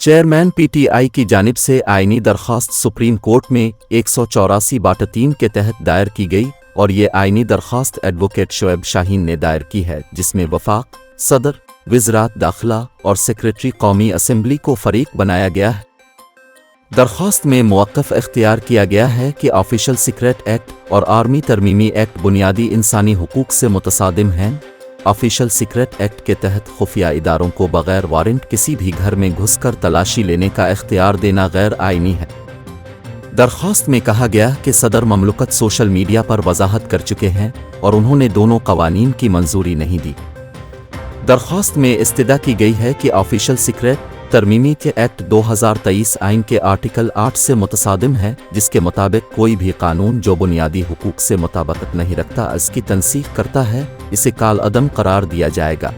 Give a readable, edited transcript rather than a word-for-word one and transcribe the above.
Chairman PTI की जानिब से आईनी दरख्वास्त सुप्रीम कोर्ट में 184/3 के तहत दायर की गई और ये आईनी दरख्वास्त एडवोकेट शोएब शाहीन ने दायर की है, जिसमें वफाक सदर, वज़रात दाखिला और सेक्रेटरी कौमी असम्बली को फरीक बनाया गया है। दरख्वास्त में मुवक्कफ़ इख्तियार किया गया है कि ऑफिशियल सीक्रेट एक्ट और आर्मी तरमीमी एक्ट बुनियादी इंसानी हुकूक से मुतसादिम हैं। ऑफिशियल सीक्रेट एक्ट के तहत खुफिया इदारों को बग़ैर वारंट किसी भी घर में घुसकर तलाशी लेने का इख्तियार देना गैर आईनी है। दरख्वास्त में कहा गया कि सदर ममलकत सोशल मीडिया पर वजाहत कर चुके हैं और उन्होंने दोनों कवानीन की मंजूरी नहीं दी। दरख्वास्त में इस्तदा की गई है कि ऑफिशियल सीक्रेट तरमीमी के एक्ट 2023 आइन के आर्टिकल 8 से मुतसादिम है, जिसके मुताबिक कोई भी कानून जो बुनियादी हुकूक से मुताबिकत नहीं रखता इसकी तनसीख करता है, इसे काल अदम करार दिया जाएगा।